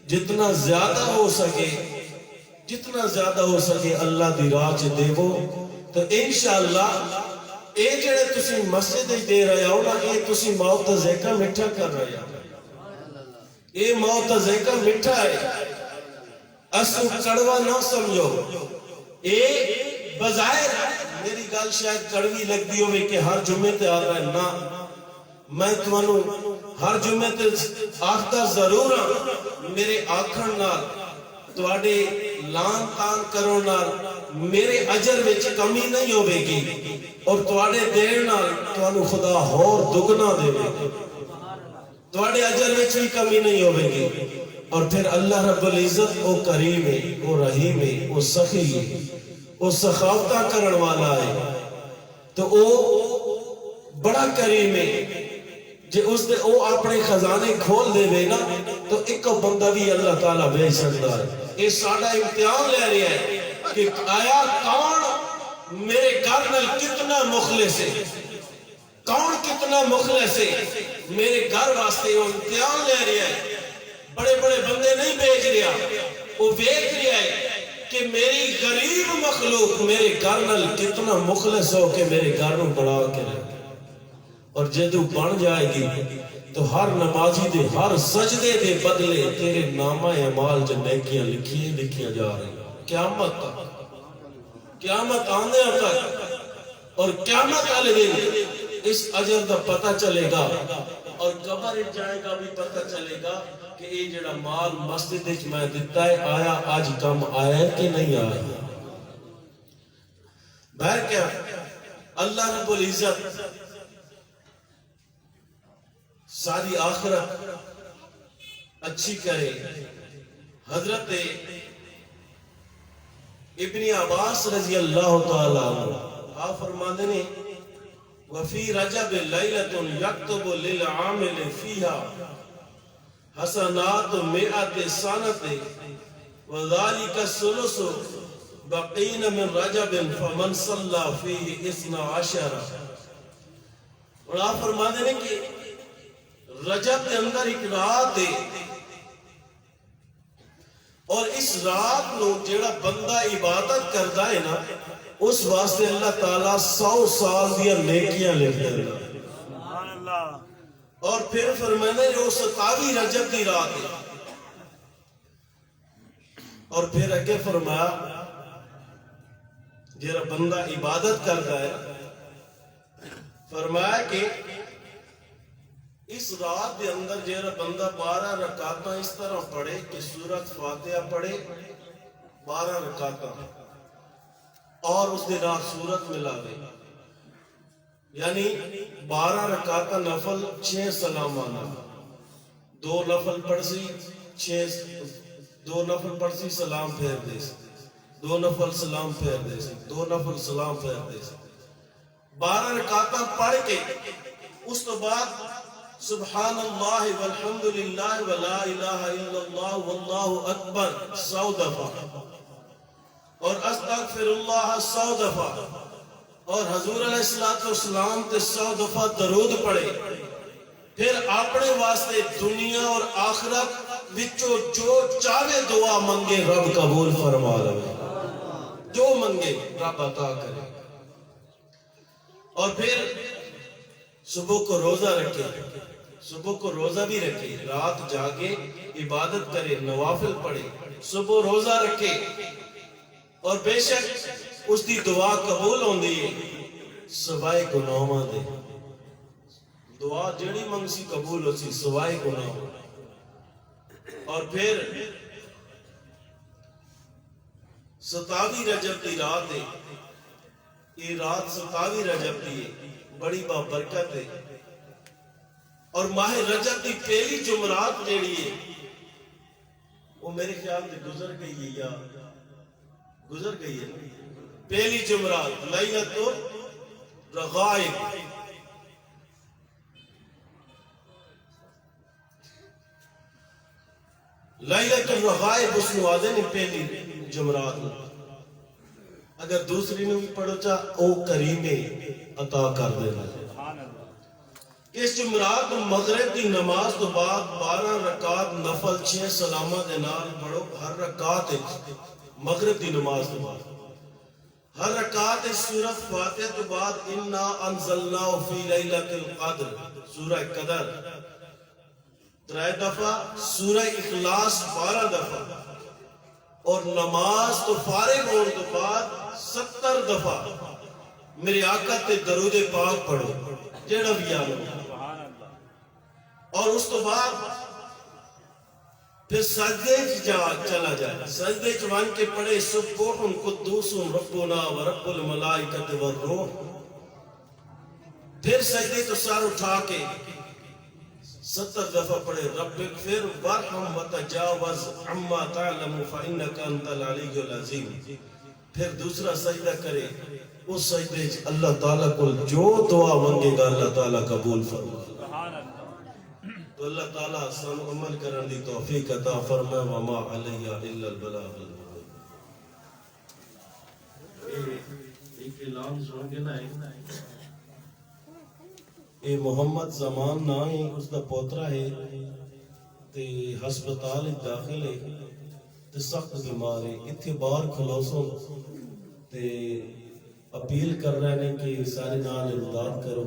جتنا زیادہ ہو سکے اللہ دی راہ چ دیو تو انشاءاللہ اے جڑے تسی مسجد دے رہے ہو نا اے تسی موت دا ذائقہ مٹھا کر رہے ہو اے موت دا ذائقہ مٹھا ہے اسو کڑوا نہ سمجھو اے بظاہر میری گل شاید کڑوی لگ دی ہوئے کہ ہر جمعے تے آ رہا ہے نا میں تمہوں ہر جمعے تے آخدہ ضرور ہاں میرے آکھن نال تواڈے لان تان کرو نال میرے اجر وچ کمی نہیں ہوے گی اور تواڈے دین نال تانوں خدا ہور دگنا دے گا تواڈے اجر وچ بھی کمی نہیں ہوے گی اور پھر اللہ رب العزت او کریم ہے او رحیم ہے او سخی ہے او سخاوتہ کرن والا ہے تو او بڑا کریم ہے جے اس دے او اپنے خزانے کھول دے وے نا تو ایک بندہ بھی اللہ تعالیٰ بھیج سکتا ہے یہ ساڑھا امتحان لے رہی ہے کہ آیا کون میرے گھر نال کتنا مخلص ہے کون کتنا مخلص ہے میرے گھر واسطے وہ امتحان لے رہی ہے بڑے بڑے بندے نہیں بھیج رہا وہ دیکھ رہا ہے کہ میری غریب مخلوق میرے گھر نال کتنا مخلص ہو کہ میرے گھر نوں بڑا کے رہے، اور جدو بن جائے گی تو ہر نمازی دے ہر سجدے دے بدلے تیرے نامہ اعمال جو نیکیاں لکھیاں جا رہی قیامت تک، قیامت آنے تک، اور قیامت والے دن اس اجر دا پتہ چلے گا، اور قبر جائے گا بھی پتہ چلے گا کہ یہ جڑا مال مسجد وچ میں دیتا ہے آیا آج کم آیا ہے کہ نہیں آیا۔ بہر کیا اللہ رب العزت ساری آخرت اچھی کرے۔ حضرت ابن عباس رضی اللہ تعالیٰ عنہ آپ فرماتے ہیں وفی رجب لیلۃ یکتب للعامل فیہا حسنات مئات سنۃ وذالک الثلث بقین من رجب فمن صلی فیہ 12۔ اور آپ فرماتے ہیں کہ رجب کے اندر ایک رات ہے، اور اس رات نو جیڑا بندہ عبادت کرتا ہے نا اس واسطے اللہ تعالیٰ 100 سال دیا نیکیاں لکھ دینا۔ سبحان اللہ۔ اور پھر فرمانے جو 27 رجب کی رات ہے، اور پھر اگے فرمایا جیڑا بندہ عبادت کرتا ہے فرمایا کہ اس رات دے اندر جیڑا بندہ 12 رکعتاں اس طرح پڑھے کہ سورۃ فاتحہ پڑھے 12 رکعتاں، اور اس دے رات سورت ملاوے، یعنی 12 رکعتاں نفل 6 سلامانہ، 2 نفل پڑھسی 2 نفل پڑھسی سلام پھیر دے سی، 2 نفل سلام پھیر دے سی، 2 نفل سلام پھیر دے سی، 12 رکعتاں پڑھ کے اس تو بعد سبحان اللہ والحمدللہ ولا الہ الا اللہ واللہ اکبر 100 دفعہ، اور استغفر اللہ 100 دفعہ، اور حضور علیہ السلام تے 100 دفعہ درود پڑھے۔ پھر اپنے واسطے دنیا اور آخرت وچوں جو چاہے دعا منگے رب قبول فرما لے، جو منگے رب عطا کرے۔ اور پھر صبح کو روزہ رکھے، صبح کو روزہ بھی رکھے، رات جاگے عبادت کرے، نوافل پڑھے، صبح روزہ رکھے، اور بے شک اس دی دعا قبول ہوندی ہے سوائے گناہاں دے، دعا جڑی منگسی قبول ہو سی سوائے گناہ۔ اور پھر 27 رجب کی رات ہے، یہ رات 27 رجب کی ہے، بڑی بابرکت ہے، اور ماہ رجب کی پہلی جمعرات جیڑی ہے وہ میرے خیال میں گزر گئی ہے یا گزر گئی ہے، پہلی جمعرات لیلۃ الرغائب، لیلۃ الرغائب اس کو آدھے نہیں پہلی جمعرات، اگر دوسری میں بھی پڑھو چاہ او کریم عطا کر دینا۔ اس جمعرات مغرب کی نماز تو بعد 12 رکعت نفل 6 سلامہ دے نال پڑھو، ہر رکعت مغرب کی نماز تو بعد ہر رکعت سورۃ فاتحہ تو بعد انا انزلناہ فی لیلۃ القدر سورہ قدر 3 دفعہ، سورہ اخلاص 12 دفعہ، اور نماز تو فارغ ہونے تو بعد 70 دفعہ میرے آقا تے درود پاک پڑھو جیڑا بھی آلو، اور اس تو بعد پھر سجدے چلا جائے، سجدے چوان کے پڑھے سبوح قدوس ربنا ورب الملائکۃ والروح، پھر سجدے تو سار اٹھا کے 70 دفعہ پڑھے رب اغفر وارحم وتجاوز عما تعلم فإنک انت العلی العظیم، پھر دوسرا سجدہ کرے، اس سجدے اللہ تعالیٰ کو جو دعا منگے گا اللہ تعالیٰ قبول فرما۔ تو اللہ تعالیٰ سن عمل کرن دی توفیق عطا فرمائے، وما علیہ الا البلاغ المبین۔ ایک اعلان سن کے نہ اے محمد زمان نا ہے، اس دا پوترا ہے تے ہسپتال داخل ہے، تے سخت بیمار ہے، اتنے باہر کھلوسو تے اپیل کر رہے ہیں کہ سارے نال امداد کرو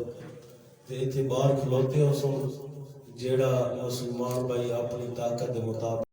تے اتنے باہر کھلوتے ہو سو جیڑا مسلمان بھائی اپنی طاقت دے مطابق